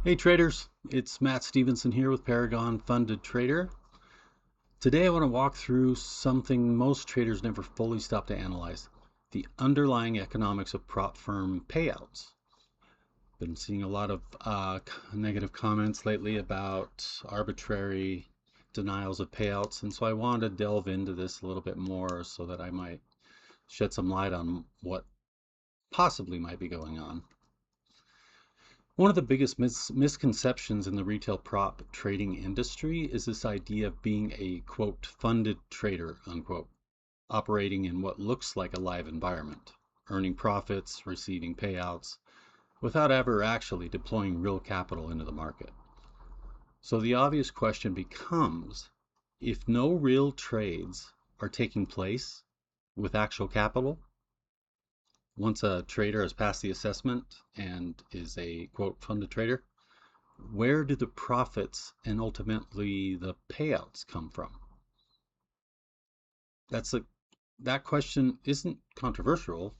Hey traders, it's Matt Stevenson here with Paragon Funded Trader. Today I want to walk through something most traders never fully stop to analyze, the underlying economics of prop firm payouts. Been seeing a lot of negative comments lately about arbitrary denials of payouts, and so I wanted to delve into this a little bit more so that I might shed some light on what possibly might be going on. One of the biggest misconceptions in the retail prop trading industry is this idea of being a, quote, funded trader, unquote, operating in what looks like a live environment, earning profits, receiving payouts, without ever actually deploying real capital into the market. So the obvious question becomes, if no real trades are taking place with actual capital, once a trader has passed the assessment and is a, quote, funded trader, where do the profits and ultimately the payouts come from? That question isn't controversial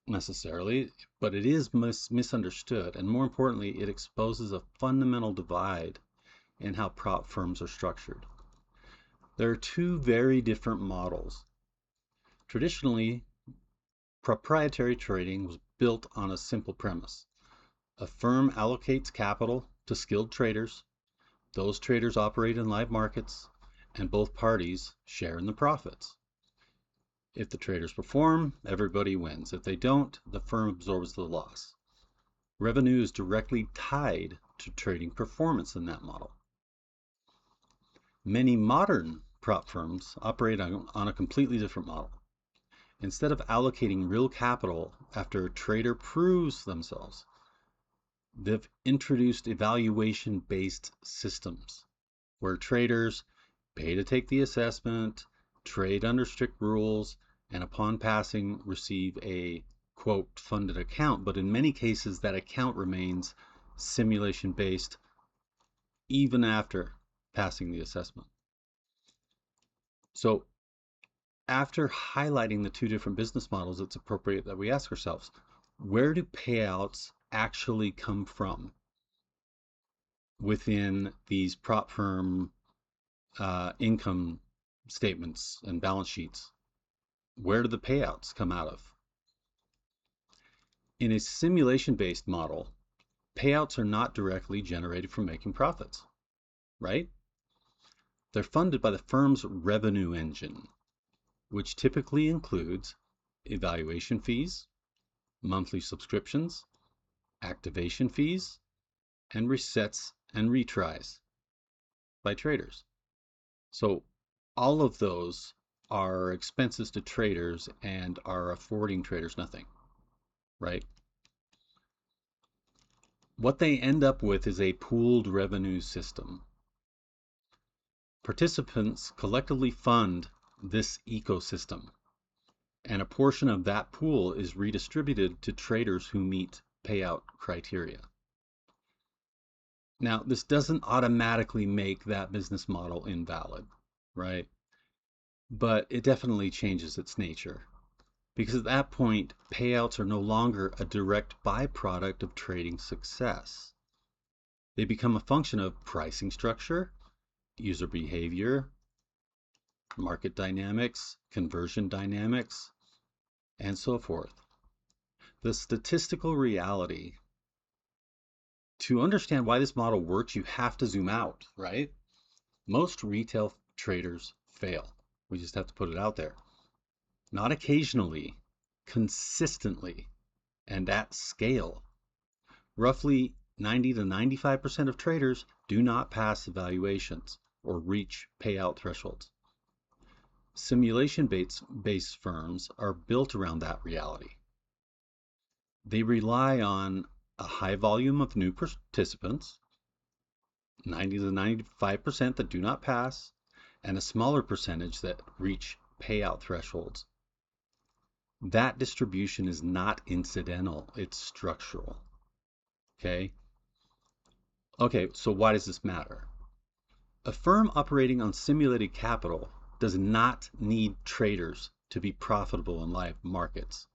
necessarily, but it is misunderstood, and more importantly, it exposes a fundamental divide in how prop firms are structured. There are two very different models. Traditionally, proprietary trading was built on a simple premise. A firm allocates capital to skilled traders. Those traders operate in live markets, and both parties share in the profits. If the traders perform, everybody wins. If they don't, the firm absorbs the loss. Revenue is directly tied to trading performance in that model. Many modern prop firms operate on a completely different model. Instead of allocating real capital after a trader proves themselves, they've introduced evaluation-based systems where traders pay to take the assessment, trade under strict rules, and upon passing receive a, quote, funded account. But in many cases, that account remains simulation-based even after passing the assessment. So after highlighting the two different business models, it's appropriate that we ask ourselves, where do payouts actually come from within these prop firm income statements and balance sheets? Where do the payouts come out of? In a simulation-based model, payouts are not directly generated from making profits, right? They're funded by the firm's revenue engine, which typically includes evaluation fees, monthly subscriptions, activation fees, and resets and retries by traders. So all of those are expenses to traders and are affording traders nothing, right? What they end up with is a pooled revenue system. Participants collectively fund this ecosystem, and a portion of that pool is redistributed to traders who meet payout criteria. Now, this doesn't automatically make that business model invalid, right? But it definitely changes its nature, because at that point, payouts are no longer a direct byproduct of trading success. They become a function of pricing structure, user behavior, market dynamics, conversion dynamics, and so forth. The statistical reality, to understand why this model works, you have to zoom out, right? Most retail traders fail. We just have to put it out there. Not occasionally, consistently, and at scale. Roughly 90 to 95% of traders do not pass evaluations or reach payout thresholds. Simulation-based firms are built around that reality. They rely on a high volume of new participants, 90 to 95% that do not pass, and a smaller percentage that reach payout thresholds. That distribution is not incidental, it's structural. Okay, so why does this matter? A firm operating on simulated capital does not need traders to be profitable in live markets.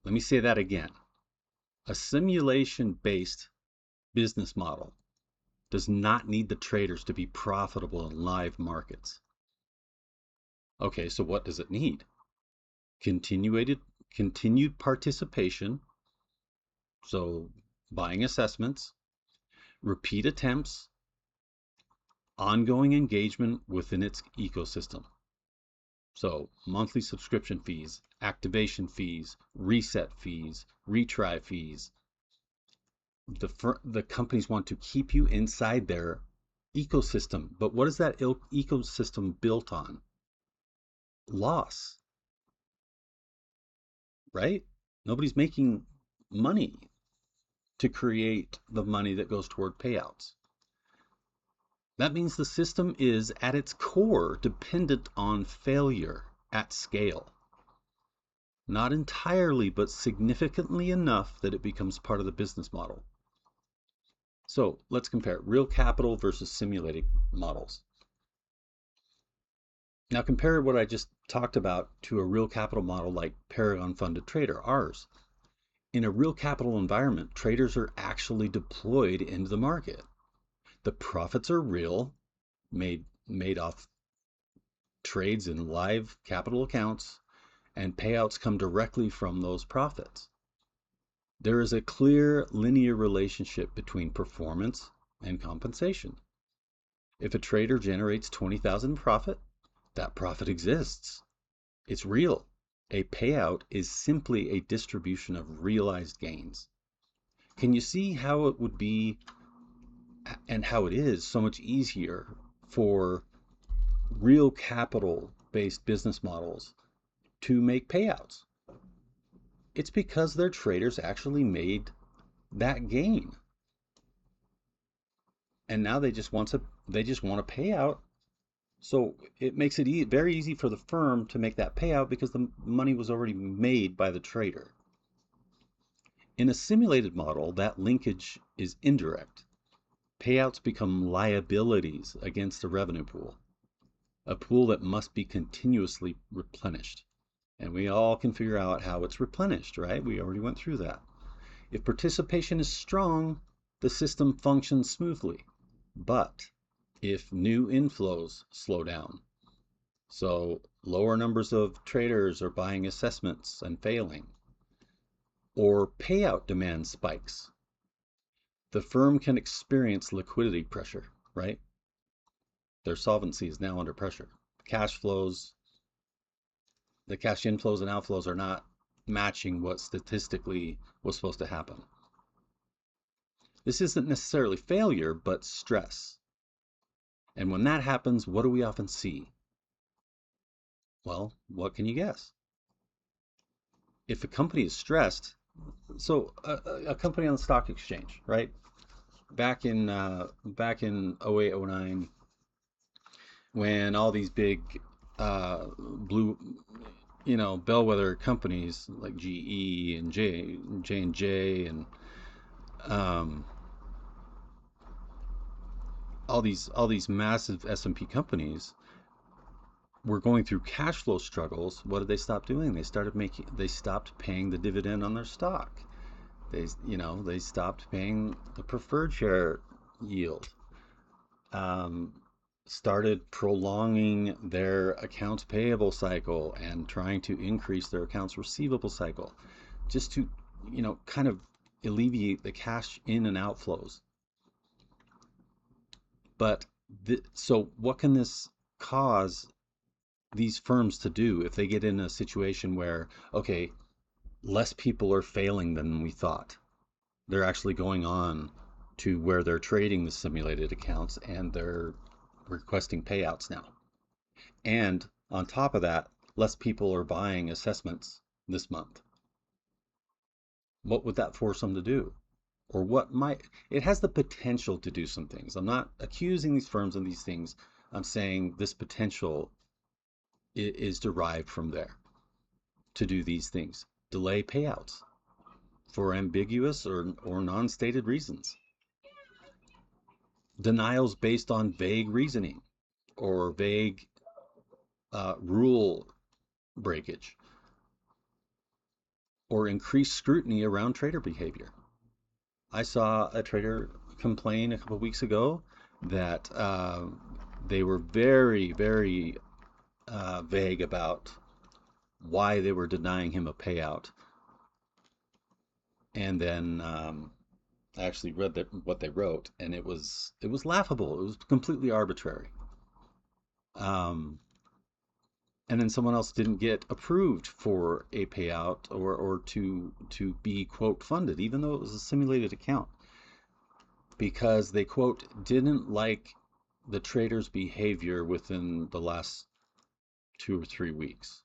Let me say that again. A simulation-based business model does not need the traders to be profitable in live markets. Okay, so what does it need? Continued participation, so buying assessments, repeat attempts, ongoing engagement within its ecosystem. So monthly subscription fees, activation fees, reset fees, retry fees. The companies want to keep you inside their ecosystem. But what is that ecosystem built on? Loss, right? Nobody's making money to create the money that goes toward payouts. That means the system is, at its core, dependent on failure at scale. Not entirely, but significantly enough that it becomes part of the business model. So let's compare real capital versus simulated models. Now compare what I just talked about to a real capital model like Paragon Funded Trader, ours. In a real capital environment, traders are actually deployed into the market. The profits are real, made off trades in live capital accounts, and payouts come directly from those profits. There is a clear linear relationship between performance and compensation. If a trader generates $20,000 profit, that profit exists. It's real. A payout is simply a distribution of realized gains. Can you see how it would be, and how it is, so much easier for real capital-based business models to make payouts? It's because their traders actually made that gain. And now they just want a payout. So it makes it very easy for the firm to make that payout because the money was already made by the trader. In a simulated model, that linkage is indirect. Payouts become liabilities against a revenue pool, a pool that must be continuously replenished. And we all can figure out how it's replenished, right? We already went through that. If participation is strong, the system functions smoothly. But if new inflows slow down, so lower numbers of traders are buying assessments and failing, or payout demand spikes, the firm can experience liquidity pressure, right? Their solvency is now under pressure. Cash flows, the cash inflows and outflows are not matching what statistically was supposed to happen. This isn't necessarily failure, but stress. And when that happens, what do we often see? Well, what can you guess? If a company is stressed, so a company on the stock exchange, right? Back in 08, 09, when all these big blue, bellwether companies like GE and J&J and all these massive S&P companies were going through cash flow struggles, what did they stop doing? They stopped paying the dividend on their stock. They stopped paying the preferred share yield. Started prolonging their accounts payable cycle and trying to increase their accounts receivable cycle, just to, kind of alleviate the cash in and outflows. But so what can this cause these firms to do if they get in a situation where, okay, less people are failing than we thought? They're actually going on to where they're trading the simulated accounts and they're requesting payouts now. And on top of that, less people are buying assessments this month. What would that force them to do? Or it has the potential to do some things. I'm not accusing these firms of these things. I'm saying this potential is derived from there to do these things. Delay payouts for ambiguous or non-stated reasons. Denials based on vague reasoning or vague rule breakage, or increased scrutiny around trader behavior. I saw a trader complain a couple of weeks ago that they were very, very vague about why they were denying him a payout. And then I actually read what they wrote, and it was laughable. It was completely arbitrary. Um, and then someone else didn't get approved for a payout or to be quote funded, even though it was a simulated account, because they quote didn't like the trader's behavior within the last 2 or 3 weeks.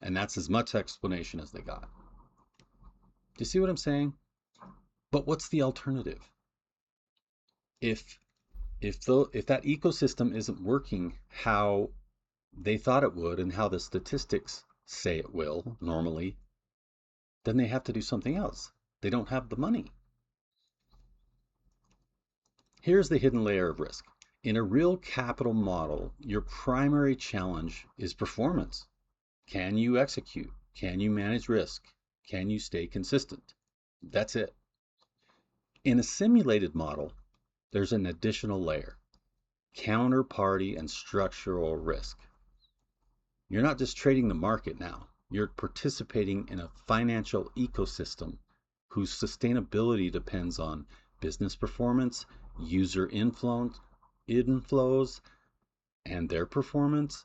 And that's as much explanation as they got. Do you see what I'm saying? But what's the alternative? If that ecosystem isn't working how they thought it would and how the statistics say it will normally, then they have to do something else. They don't have the money. Here's the hidden layer of risk. In a real capital model, your primary challenge is performance. Can you execute? Can you manage risk? Can you stay consistent? That's it. In a simulated model, there's an additional layer: counterparty and structural risk. You're not just trading the market now. You're participating in a financial ecosystem whose sustainability depends on business performance, user inflows, and their performance,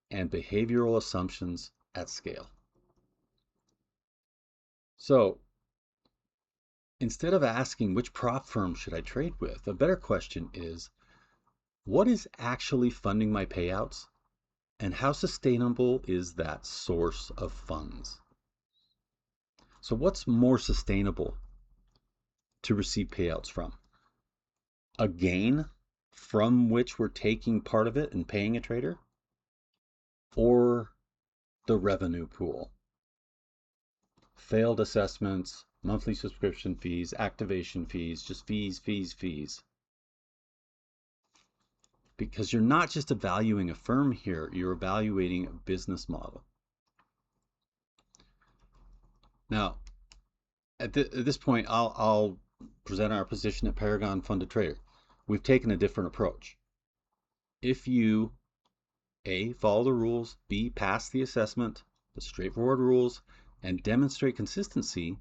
and behavioral assumptions at scale. So instead of asking which prop firm should I trade with, a better question is, what is actually funding my payouts, and how sustainable is that source of funds? So what's more sustainable to receive payouts from? A gain from which we're taking part of it and paying a trader, or the revenue pool? Failed assessments, monthly subscription fees, activation fees, just fees. Because you're not just evaluating a firm here, you're evaluating a business model. Now, at this point, I'll present our position at Paragon Funded Trader. We've taken a different approach. If you, A, follow the rules, B, pass the assessment, the straightforward rules, and demonstrate consistency,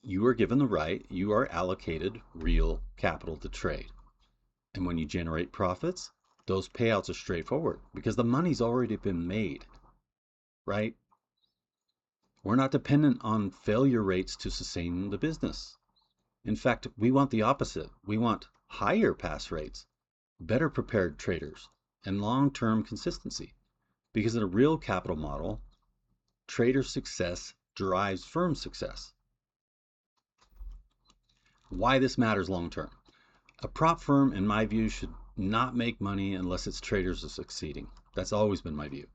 you are given the right, you are allocated real capital to trade. And when you generate profits, those payouts are straightforward because the money's already been made, right? We're not dependent on failure rates to sustain the business. In fact, we want the opposite. We want higher pass rates, better prepared traders, and long-term consistency. Because in a real capital model, trader success drives firm success. Why this matters long-term. A prop firm, in my view, should not make money unless its traders are succeeding. That's always been my view.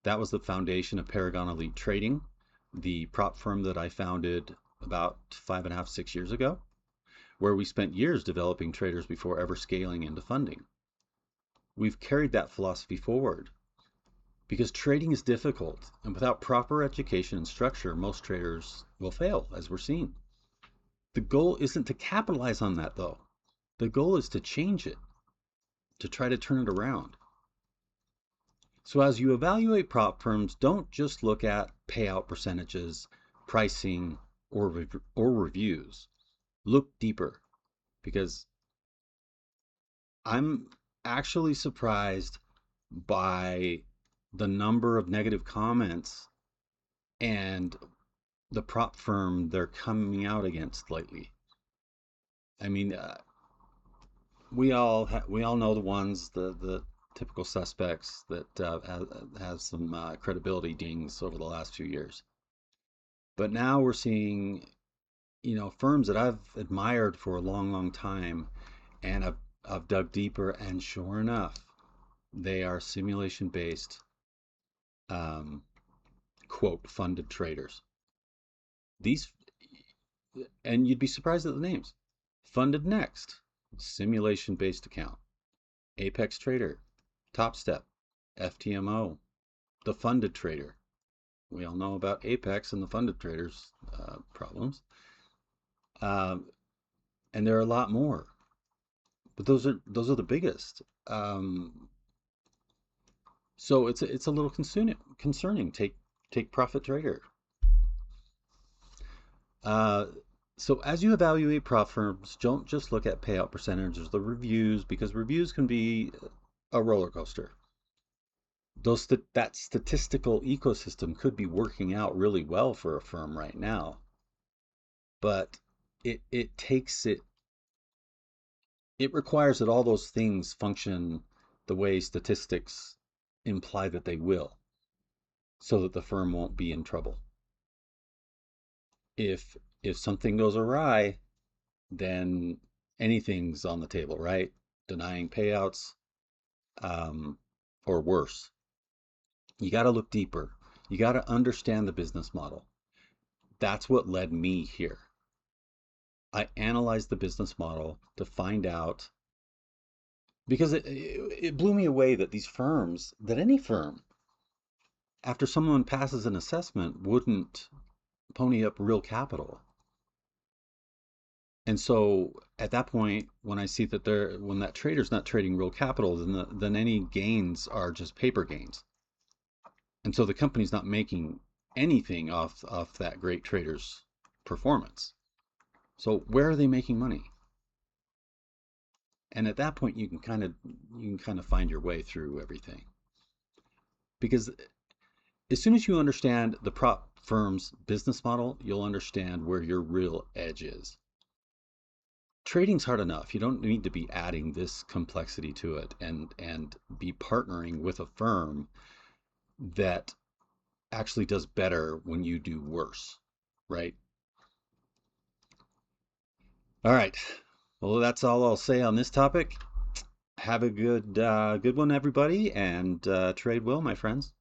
That was the foundation of Paragon Elite Trading, the prop firm that I founded about 5.5, 6 years ago, where we spent years developing traders before ever scaling into funding. We've carried that philosophy forward because trading is difficult, and without proper education and structure, most traders will fail, as we're seeing. The goal isn't to capitalize on that, though. The goal is to change it, to try to turn it around. So as you evaluate prop firms, don't just look at payout percentages, pricing, or reviews. Look deeper, because I'm actually surprised by the number of negative comments and the prop firm they're coming out against lately. I mean, we all know the ones, the typical suspects that have some credibility dings over the last few years. But now we're seeing, firms that I've admired for a long time, and I've dug deeper, and sure enough, they are simulation-based, quote, funded traders. These, and you'd be surprised at the names: Funded Next, simulation-based account; Apex Trader, Top Step, FTMO, the Funded Trader. We all know about Apex and the Funded Traders problems. and there are a lot more, but those are the biggest. So it's a little concerning. Take Profit Trader. Uh, so as you evaluate prop firms, don't just look at payout percentages, the reviews, because reviews can be a roller coaster. That statistical ecosystem could be working out really well for a firm right now, but it takes it requires that all those things function the way statistics imply that they will, so that the firm won't be in trouble. If something goes awry, then anything's on the table, right? Denying payouts, um, or worse. You got to look deeper. You got to understand the business model. That's what led me here. I analyzed the business model to find out, because it blew me away that any firm, after someone passes an assessment, wouldn't pony up real capital. And so at that point, when I see that when that trader's not trading real capital, then any gains are just paper gains. And so the company's not making anything off that great trader's performance. So where are they making money? And at that point, you can kind of find your way through everything. Because as soon as you understand the prop firm's business model, you'll understand where your real edge is. Trading's hard enough. You don't need to be adding this complexity to it and be partnering with a firm that actually does better when you do worse, right? All right. Well, that's all I'll say on this topic. Have a good one, everybody, and trade well, my friends.